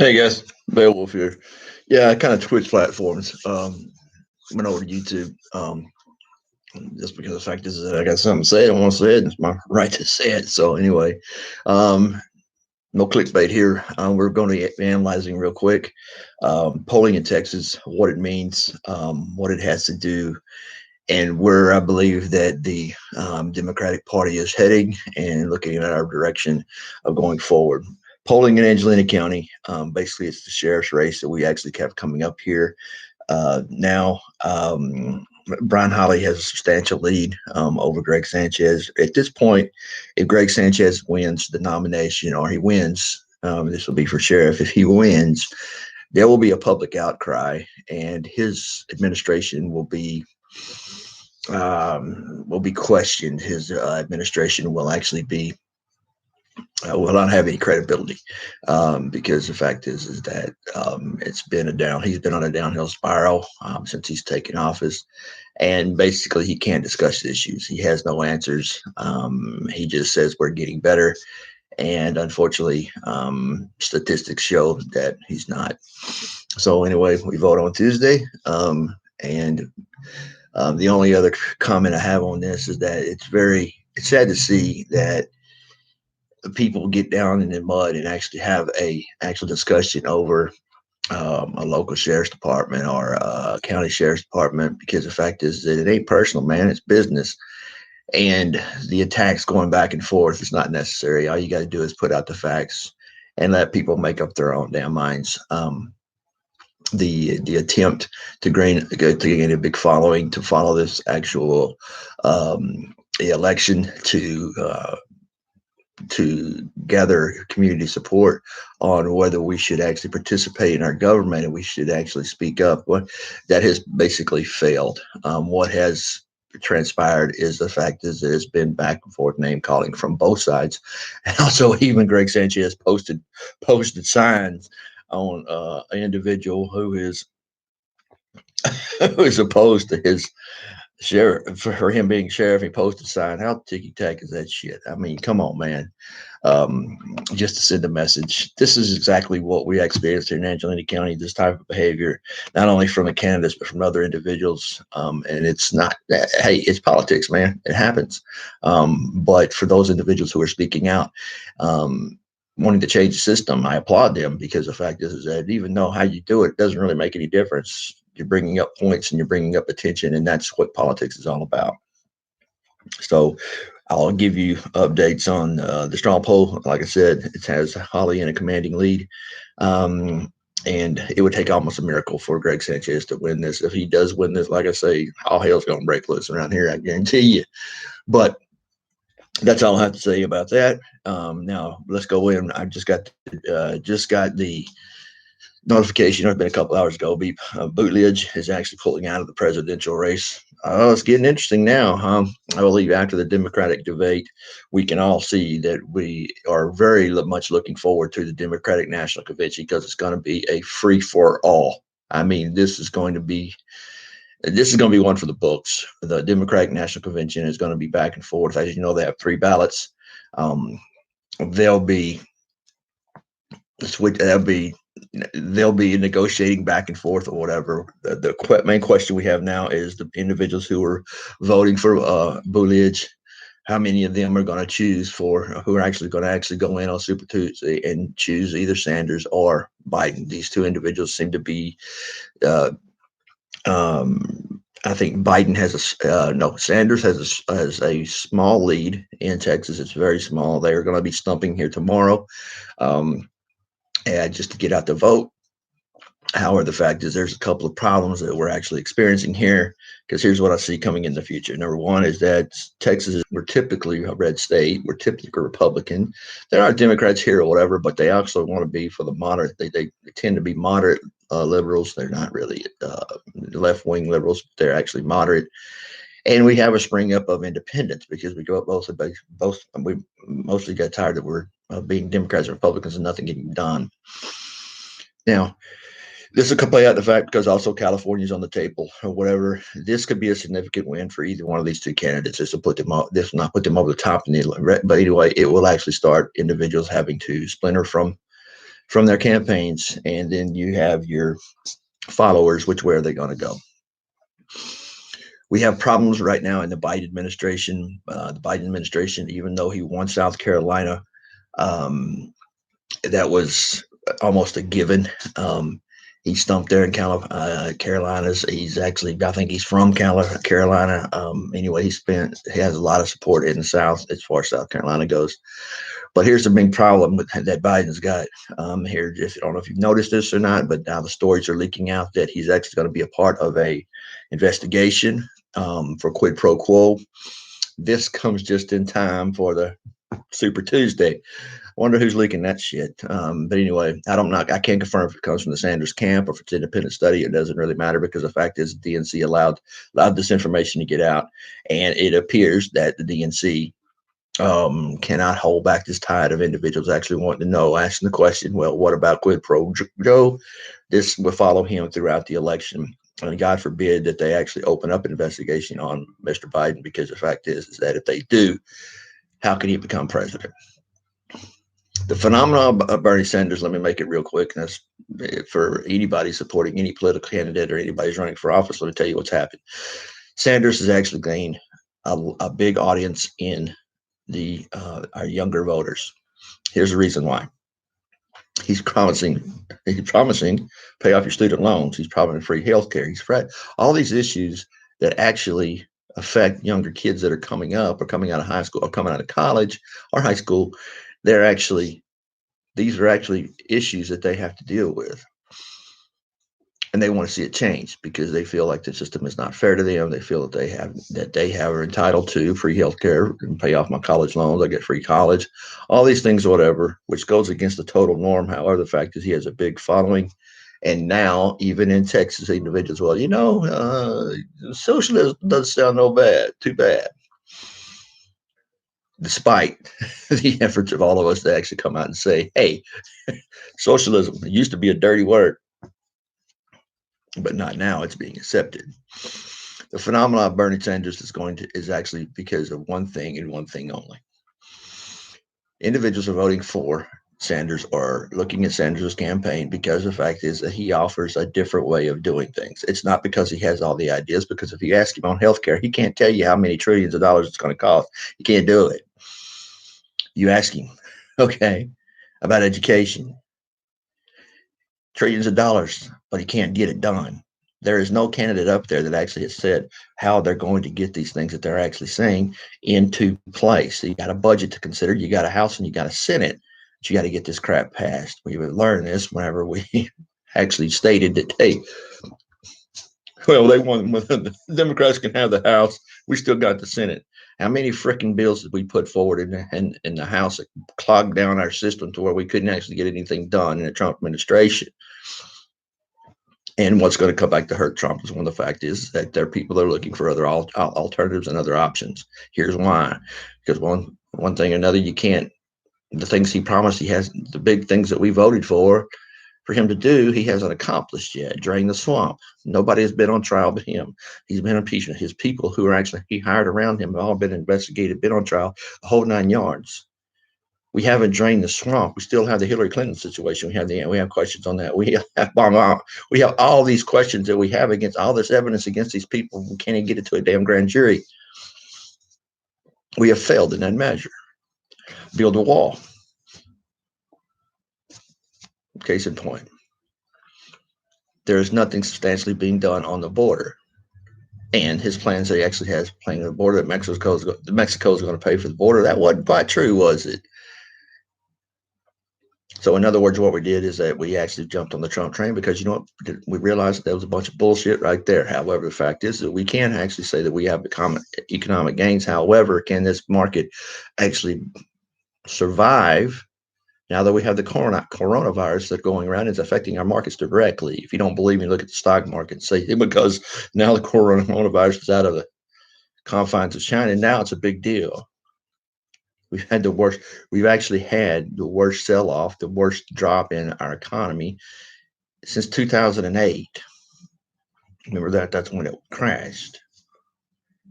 Hey guys, Beowulf here. Yeah, I kind of Twitch platforms. Went over to YouTube. Just because the fact is that I got something to say, I want to say it. It's my right to say it. So anyway, um, no clickbait here. We're going to be analyzing real quick polling in Texas, what it means, what it has to do, and where I believe that the Democratic Party is heading, and looking at our direction of going forward. Polling in Angelina County, basically, it's the sheriff's race that we actually kept coming up here. Now, Brian Holly has a substantial lead over Greg Sanchez. At this point, if Greg Sanchez wins the nomination or he wins, this will be for sheriff. If he wins, there will be a public outcry, and his administration will be questioned. His administration will actually be will not have any credibility because the fact is that it's been he's been on a downhill spiral since he's taken office, and basically he can't discuss issues. He has no answers. He just says we're getting better, and unfortunately, statistics show that he's not. So anyway, we vote on Tuesday, and the only other comment I have on this is that it's sad to see that people get down in the mud and actually have a actual discussion over a local sheriff's department or a county sheriff's department, because the fact is that it ain't personal, man. It's business. And the attacks going back and forth is not necessary. All you got to do is put out the facts and let people make up their own damn minds. The attempt to gain a big following, to follow this actual election, to gather community support on whether we should actually participate in our government and we should actually speak up. That has basically failed. What has transpired is the fact is that it's been back and forth name calling from both sides, and also even Greg Sanchez posted signs on an individual who is opposed to his sheriff, for him being sheriff. He posted a sign. How ticky tack is that shit? I mean, come on, man. Just to send a message. This is exactly what we experienced here in Angelina County, this type of behavior, not only from the candidates, but from other individuals. And it's not, hey, it's politics, man. It happens. But for those individuals who are speaking out, wanting to change the system, I applaud them, because the fact is that even though how you do it doesn't really make any difference, you're bringing up points and you're bringing up attention, and that's what politics is all about. So I'll give you updates on the straw poll. Like I said, it has Holly in a commanding lead. And it would take almost a miracle for Greg Sanchez to win this. If he does win this, like I say, all hell's going to break loose around here, I guarantee you. But that's all I have to say about that. Now let's go in. I just got the notification. It's been a couple hours ago. Buttigieg is actually pulling out of the presidential race. Oh, it's getting interesting now, huh? I believe after the Democratic debate, we can all see that we are very much looking forward to the Democratic National Convention, because it's going to be a free for all. I mean, this is going to be one for the books. The Democratic National Convention is going to be back and forth. As you know, they have 3 ballots. They'll be negotiating back and forth or whatever. The main question we have now is the individuals who are voting for Buttigieg. How many of them are going to choose who are actually going to go in on Super Tuesday and choose either Sanders or Biden? These two individuals seem to be. I think Biden Sanders has a small lead in Texas. It's very small. They're going to be stumping here tomorrow. And just to get out the vote. However, the fact is there's a couple of problems that we're actually experiencing here, because here's what I see coming in the future. Number one is that Texas, we're typically a red state. We're typically Republican. There are Democrats here or whatever, but they also want to be for the moderate. They tend to be moderate liberals. They're not really left-wing liberals. They're actually moderate. And we have a spring up of independents, because we go up both. We mostly got tired that we're being Democrats and Republicans and nothing getting done. Now, this will play out the fact, because also California's on the table or whatever. This could be a significant win for either one of these two candidates. This will not put them over the top. But anyway, it will actually start individuals having to splinter from from their campaigns, and then you have your followers, which way are they going to go? We have problems right now in the Biden administration. Even though he won South Carolina, um, that was almost a given. He stumped there in Carolinas. He's actually, I think he's from Carolina. Anyway, he has a lot of support in the South as far as South Carolina goes. But here's the big problem that Biden's got here. Just, I don't know if you've noticed this or not, but now the stories are leaking out that he's actually going to be a part of a investigation for quid pro quo. This comes just in time for the Super Tuesday. I wonder who's leaking that shit. But anyway, I can't confirm if it comes from the Sanders camp or if it's independent study. It doesn't really matter because the fact is the DNC allowed this information to get out, and it appears that the DNC cannot hold back this tide of individuals actually wanting to know, asking the question, well, what about quid pro Joe? This will follow him throughout the election. And God forbid that they actually open up an investigation on Mr. Biden, because the fact is that if they do, how can he become president? The phenomenon of Bernie Sanders, let me make it real quick. And that's for anybody supporting any political candidate or anybody who's running for office. Let me tell you what's happened. Sanders has actually gained a big audience in our younger voters. Here's the reason why. He's promising pay off your student loans. He's promising free health care. He's all these issues that actually affect younger kids that are coming up or coming out of high school or coming out of college or high school. These are actually issues that they have to deal with. And they want to see it change because they feel like the system is not fair to them. They feel that they are entitled to free health care and pay off my college loans. I get free college, all these things, whatever, which goes against the total norm. However, the fact is he has a big following. And now, even in Texas, individuals, well, socialism doesn't sound too bad. Despite the efforts of all of us to actually come out and say, hey, socialism, it used to be a dirty word, but not now. It's being accepted. The phenomenon of Bernie Sanders is actually because of one thing and one thing only. Individuals are voting for Sanders or looking at Sanders' campaign because the fact is that he offers a different way of doing things. It's not because he has all the ideas, because if you ask him on healthcare, he can't tell you how many trillions of dollars it's going to cost. He can't do it. You ask him, okay, about education, trillions of dollars, but he can't get it done. There is no candidate up there that actually has said how they're going to get these things that they're actually saying into place. So you got a budget to consider, you got a House and you got a Senate, but you got to get this crap passed. We learned this whenever we actually stated that, hey, well, the Democrats can have the House, we still got the Senate. How many freaking bills did we put forward in the House that clogged down our system to where we couldn't actually get anything done in the Trump administration? And what's going to come back to hurt Trump is, one of the fact is that there are people that are looking for other alternatives and other options. Here's why. Because one thing or another, you can't, the things he promised, he has the big things that we voted for him to do, he hasn't accomplished yet. Drain the swamp. Nobody has been on trial but him. He's been impeached. His people who are actually he hired around him have all been investigated, been on trial, the whole 9 yards. We haven't drained the swamp. We still have the Hillary Clinton situation. We have questions on that. We have all these questions that we have against all this evidence against these people. We can't even get it to a damn grand jury. We have failed in that measure. Build a wall. Case in point. There is nothing substantially being done on the border. And his plans that he actually has playing the border that Mexico is going to pay for the border. That wasn't quite true, was it? So in other words, what we did is that we actually jumped on the Trump train because, you know what, we realized that there was a bunch of bullshit right there. However, the fact is that we can actually say that we have economic gains. However, can this market actually survive now that we have the coronavirus that's going around? It's affecting our markets directly. If you don't believe me, look at the stock market and say, because now the coronavirus is out of the confines of China, now it's a big deal. We've actually had the worst sell-off, the worst drop in our economy since 2008. Remember that's when it crashed.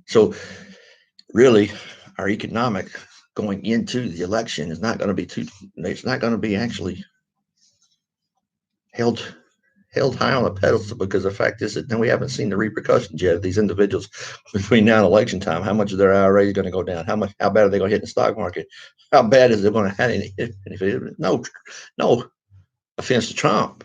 So really, our economic going into the election is not going to be actually held high on a pedestal, because the fact is that then we haven't seen the repercussions yet of these individuals between now and election time. How much of their IRA is going to go down? How bad are they going to hit the stock market? How bad is it going to have any? No offense to Trump,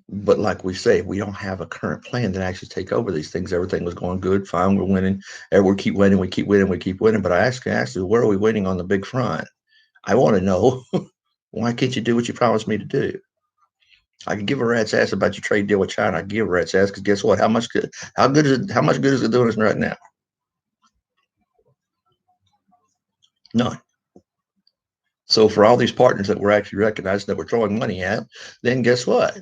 but like we say, we don't have a current plan that actually take over these things. Everything was going good, fine, we're winning, and we keep winning, we keep winning, we keep winning. But I ask you, where are we winning on the big front? I want to know. Why can't you do what you promised me to do? I can give a rat's ass about your trade deal with China. I can give a rat's ass, because guess what? How much good is it doing us right now? None. So for all these partners that we're actually recognizing that we're throwing money at, then guess what?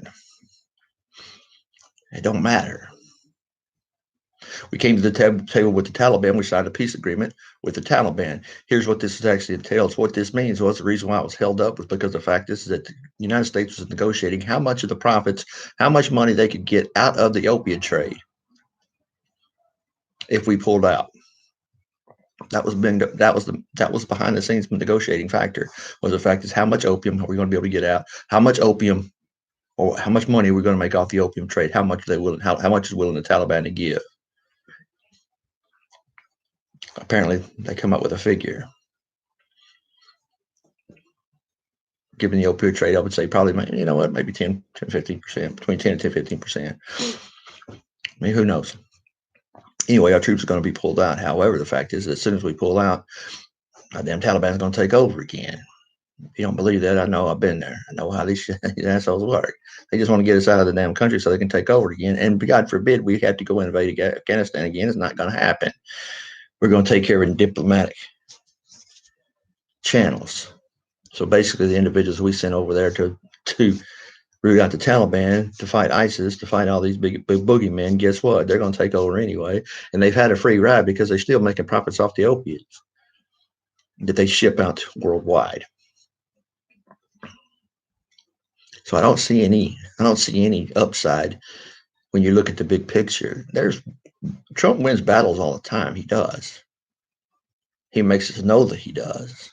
It don't matter. We came to the table with the Taliban. We signed a peace agreement with the Taliban. Here's what this actually entails. What this means was, the reason why it was held up was because the fact is that the United States was negotiating how much of the profits, how much money they could get out of the opiate trade if we pulled out. That was behind the scenes negotiating factor, was the fact is, how much opium are we going to be able to get out? How much opium, or how much money are we going to make off the opium trade? How much how much is willing the Taliban to give? Apparently, they come up with a figure. Given the opioid trade, I would say probably, maybe 10, 15%, between 10 and 10, 15%. I mean, who knows? Anyway, our troops are going to be pulled out. However, the fact is that as soon as we pull out, damn Taliban's going to take over again. If you don't believe that, I know, I've been there. I know how these assholes work. They just want to get us out of the damn country so they can take over again. And God forbid we have to go invade Afghanistan again. It's not going to happen. We're going to take care of it in diplomatic channels. So basically, the individuals we sent over there to root out the Taliban, to fight ISIS, to fight all these big boogeymen, guess what? They're going to take over anyway. And they've had a free ride because they're still making profits off the opiates that they ship out worldwide. So I don't see any upside when you look at the big picture. Trump wins battles all the time. He does. He makes us know that he does.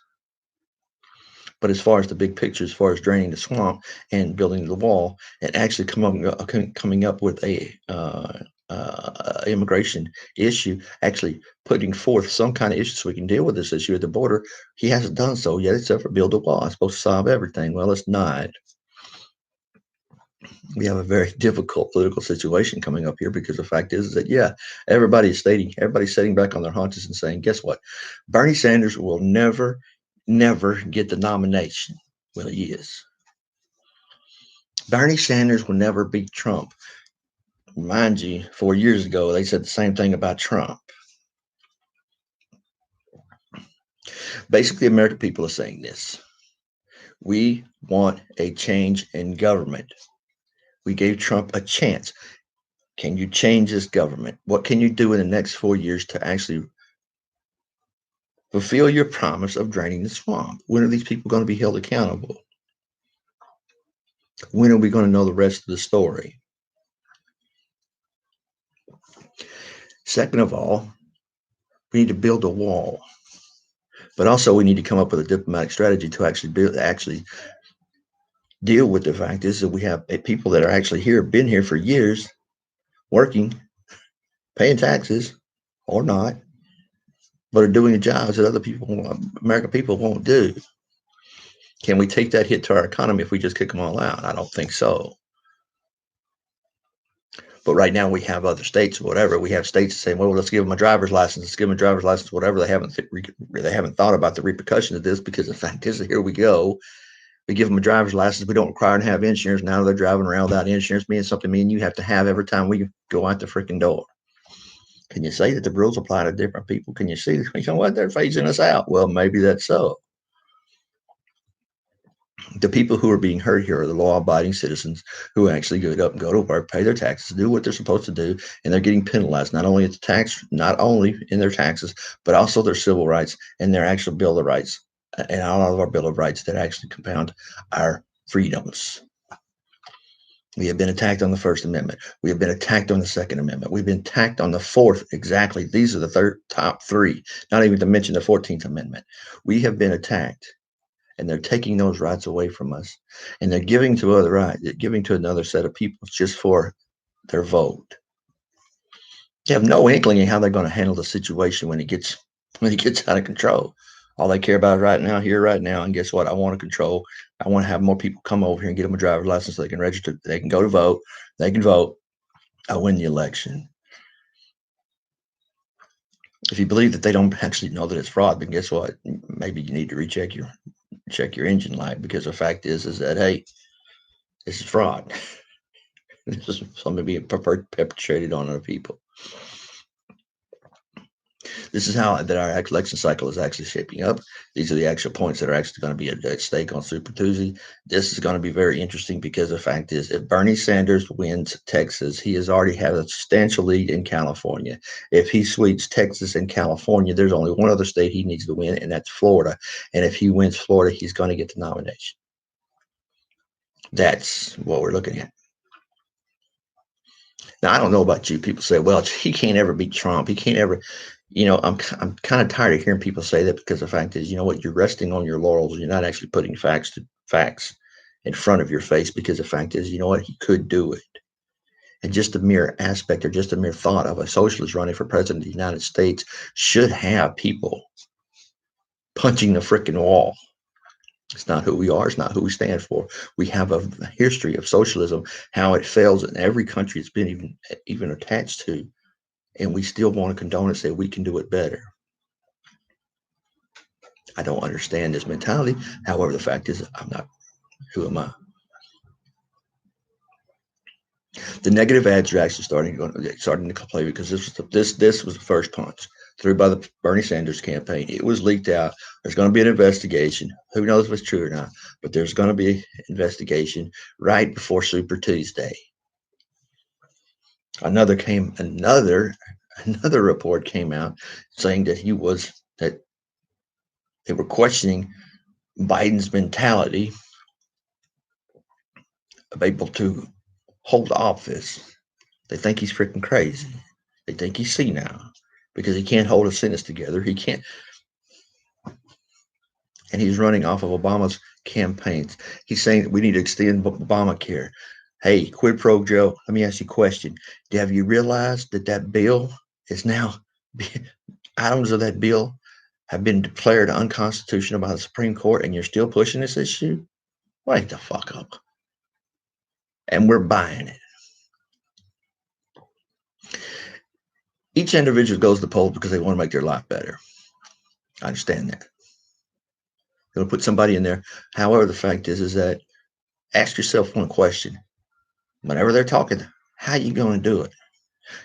But as far as the big picture, as far as draining the swamp and building the wall, and actually coming up with a immigration issue, actually putting forth some kind of issue so we can deal with this issue at the border, he hasn't done so yet, except for build a wall. It's supposed to solve everything. Well, it's not. We have a very difficult political situation coming up here, because the fact is that, everybody's sitting back on their haunches and saying, guess what? Bernie Sanders will never get the nomination. Well, he is. Bernie Sanders will never beat Trump. Mind you, 4 years ago, they said the same thing about Trump. Basically, American people are saying this. We want a change in government. We gave Trump a chance. Can you change this government? What can you do in the next 4 years to actually fulfill your promise of draining the swamp? When are these people going to be held accountable? When are we going to know the rest of the story? Second of all, we need to build a wall. But also, we need to come up with a diplomatic strategy to actually deal with the fact is that we have people that are actually been here for years, working, paying taxes or not, but are doing the jobs that American people won't do. Can we take that hit to our economy if we just kick them all out? I don't think so. But right now we have other states or whatever. We have states saying, well, let's give them a driver's license. Let's give them a driver's license, whatever. They haven't thought about the repercussions of this, because the fact is that here we go. We give them a driver's license. We don't require them to have insurance. Now they're driving around without insurance, being something me and you have to have every time we go out the freaking door. Can you say that the rules apply to different people? Can you see, what, they're phasing us out? Well, maybe that's so. The people who are being hurt here are the law-abiding citizens who actually get up and go to work, pay their taxes, do what they're supposed to do, and they're getting penalized not only in their taxes, but also their civil rights and their actual Bill of Rights, and all of our Bill of Rights that actually compound our freedoms. We have been attacked on the First Amendment. We have been attacked on the Second Amendment. We've been attacked on the Fourth. Exactly. These are the top three, not even to mention the 14th Amendment. We have been attacked. and they're taking those rights away from us, and they're giving to other right, they're giving to another set of people just for their vote. They have no inkling in how they're going to handle the situation when it gets out of control. All they care about is right now, here, right now. And guess what? I want to control. I want to have more people come over here and get them a driver's license so they can register. They can go to vote. They can vote. I win the election. If you believe that they don't actually know that it's fraud, then guess what? Maybe you need to recheck your engine light, because the fact is that, hey, this is fraud. This is something being perpetrated on other people. This is how that our election cycle is actually shaping up. These are the actual points that are actually going to be at stake on Super Tuesday. This is going to be very interesting, because the fact is, if Bernie Sanders wins Texas, he has already had a substantial lead in California. If he sweeps Texas and California, there's only one other state he needs to win, and that's Florida. And if he wins Florida, he's going to get the nomination. That's what we're looking at. Now, I don't know about you. People say, well, he can't ever beat Trump. He can't ever. I'm kind of tired of hearing people say that, because the fact is, you know what, you're resting on your laurels. You're not actually putting facts in front of your face, because the fact is, you know what, he could do it. And just a mere aspect, or just a mere thought of a socialist running for president of the United States should have people punching the freaking wall. It's not who we are. It's not who we stand for. We have a history of socialism, how it fails in every country it's been even attached to. And we still want to condone it, say we can do it better. I don't understand this mentality. However, the fact is, I'm not. Who am I? The negative ads are actually starting to play, because this was the first punch through by the Bernie Sanders campaign. It was leaked out. There's going to be an investigation. Who knows if it's true or not? But there's going to be an investigation right before Super Tuesday. Another report came out saying that they were questioning Biden's mentality of able to hold office. They think he's freaking crazy. They think he's senile, because he can't hold a sentence together. He can't. And he's running off of Obama's campaigns. He's saying that we need to extend Obamacare. Hey, quid pro Joe, let me ask you a question. Have you realized that bill is now, items of that bill have been declared unconstitutional by the Supreme Court, and you're still pushing this issue? Wake the fuck up. And we're buying it. Each individual goes to the polls because they want to make their life better. I understand that. They'll put somebody in there. However, the fact is that ask yourself one question. Whenever they're talking, how are you going to do it?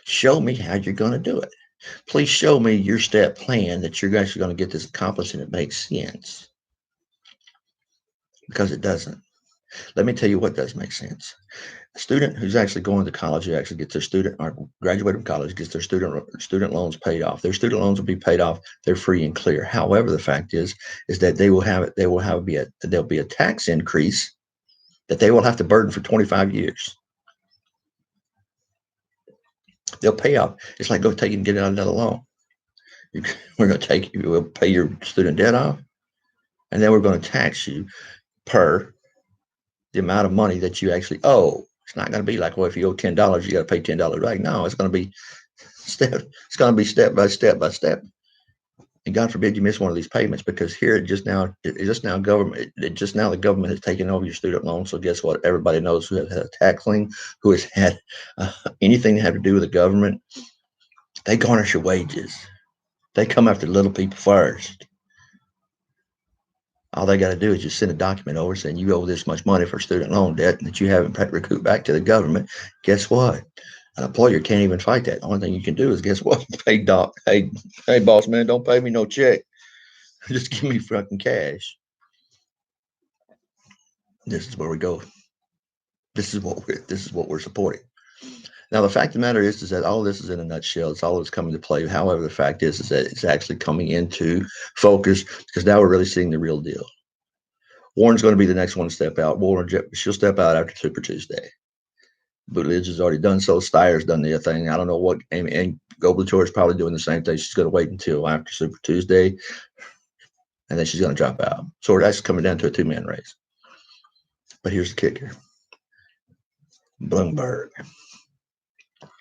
Show me how you're going to do it. Please show me your step plan that you're actually going to get this accomplished, and it makes sense. Because it doesn't. Let me tell you what does make sense. A student who's actually going to college, who actually gets their student, or graduated from college, gets their student loans paid off. Their student loans will be paid off. They're free and clear. However, the fact is that there'll be a tax increase that they will have to burden for 25 years. They'll pay off. It's like go take and get out another loan. We'll pay your student debt off, and then we're going to tax you per the amount of money that you actually owe. It's not going to be like, well, if you owe $10, you got to pay $10 back. No, it's going to be step by step. And God forbid you miss one of these payments, because here the government has taken over your student loan. So guess what? Everybody knows who has had a tax lien, who has had anything to have to do with the government. They garnish your wages. They come after little people first. All they got to do is just send a document over saying you owe this much money for student loan debt that you haven't recouped back to the government. Guess what? An employer can't even fight that. The only thing you can do is, guess what? Hey, boss man, don't pay me no check. Just give me fucking cash. This is where we go. This is what we're supporting. Now, the fact of the matter is that all this is in a nutshell. It's all that's coming to play. However, the fact is that it's actually coming into focus, because now we're really seeing the real deal. Warren's going to be the next one to step out. She'll step out after Super Tuesday. Buttigieg has already done so. Steyer's done the thing. I don't know what, and Gobernator is probably doing the same thing. She's going to wait until after Super Tuesday. and then she's going to drop out. So that's coming down to a two-man race. But here's the kicker. Bloomberg.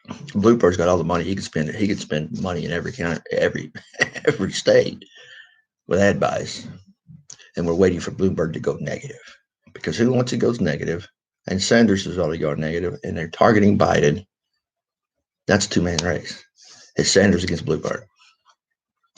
Bloomberg's got all the money he can spend. He could spend money in every county, every state with ad buys. And we're waiting for Bloomberg to go negative. Because who once it goes negative, and Sanders has already gone negative, and they're targeting Biden, that's a two-man race. It's Sanders against Bloomberg.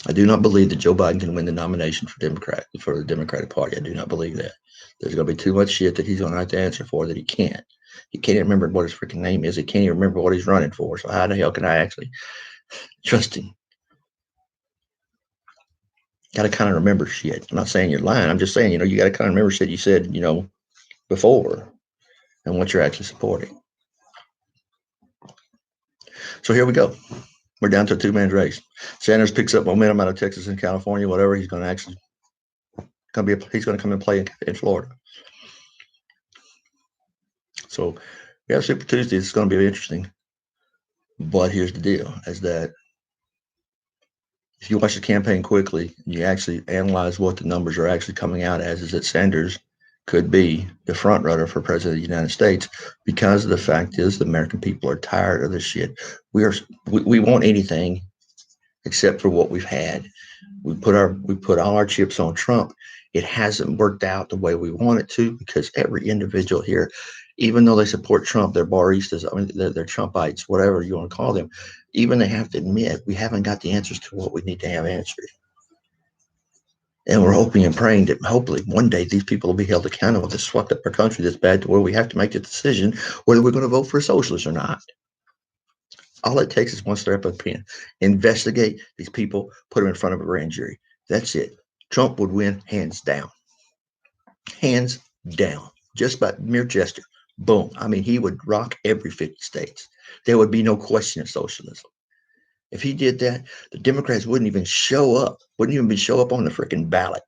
I do not believe that Joe Biden can win the nomination for the Democratic Party. I do not believe that. There's going to be too much shit that he's going to have to answer for that he can't. He can't even remember what his freaking name is. He can't even remember what he's running for. So how the hell can I actually trust him? Got to kind of remember shit. I'm not saying you're lying. I'm just saying, you got to kind of remember shit you said, before and what you're actually supporting. So here we go. We're down to a two-man race. Sanders picks up momentum out of Texas and California, whatever. He's going to come and play in Florida. So we have Super Tuesday. It's going to be interesting. But here's the deal, is that if you watch the campaign quickly, and you actually analyze what the numbers are actually coming out as, is that Sanders could be the front runner for president of the United States, because the fact is the American people are tired of this shit. We want anything except for what we've had. We put all our chips on Trump. It hasn't worked out the way we want it to, because every individual here, even though they support Trump, they're baristas, they're Trumpites, whatever you want to call them, even they have to admit we haven't got the answers to what we need to have answered. And we're hoping and praying that hopefully one day these people will be held accountable. This swept up our country this bad to where we have to make the decision whether we're going to vote for a socialist or not. All it takes is one strap of a pen. Investigate these people, put them in front of a grand jury. That's it. Trump would win hands down. Hands down. Just by mere gesture. Boom. He would rock every 50 states. There would be no question of socialism. If he did that, the Democrats wouldn't even show up on the freaking ballot.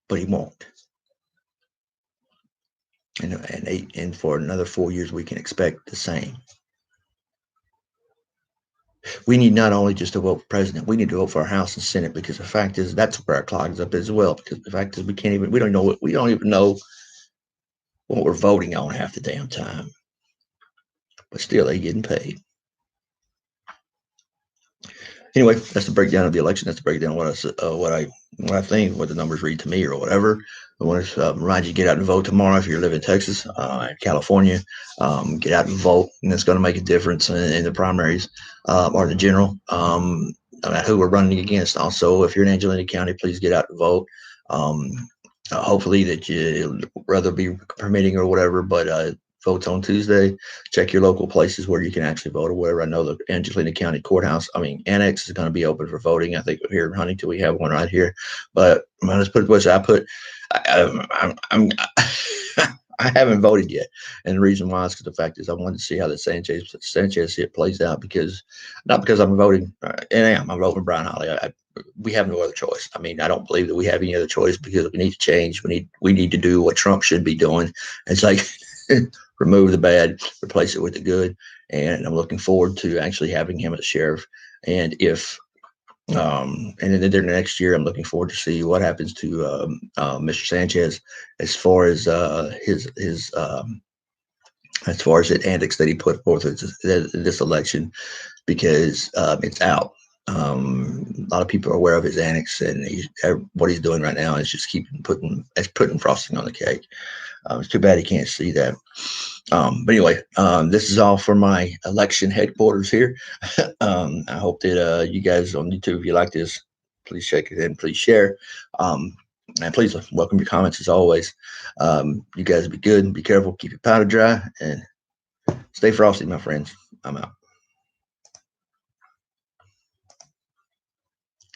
But he won't. And for another 4 years, we can expect the same. We need not only just to vote for president, we need to vote for our House and Senate, because the fact is that's where our clogs up as well. Because the fact is we don't even know what we're voting on half the damn time. But still, they're getting paid. Anyway, that's the breakdown of the election. That's the breakdown of what I think, what the numbers read to me or whatever. I want to remind you to get out and vote tomorrow if you live in Texas, California. Get out and vote, and it's going to make a difference in the primaries or the general. Who we're running against. Also, if you're in Angelina County, please get out and vote. Hopefully that you rather be permitting or whatever, but votes on Tuesday. Check your local places where you can actually vote or whatever. I know the Angelina County Courthouse, Annex is going to be open for voting. I think here in Huntington we have one right here. But let's put it this way. I haven't voted yet, and the reason why is because the fact is I wanted to see how the Sanchez hit plays out, not because I'm voting, I'm voting Brian Hawley. We have no other choice. I don't believe that we have any other choice, because we need to change. We need to do what Trump should be doing. It's like remove the bad, replace it with the good. And I'm looking forward to actually having him as sheriff. And and then the next year, I'm looking forward to see what happens to Mr. Sanchez as far as as far as the antics that he put forth in this election, because it's out. A lot of people are aware of his antics, and what he's doing right now is just putting frosting on the cake. It's too bad he can't see that. But anyway, this is all for my election headquarters here. I hope that you guys on YouTube, if you like this, please shake it and please share. And please welcome your comments as always. You guys be good and be careful. Keep your powder dry and stay frosty, my friends. I'm out.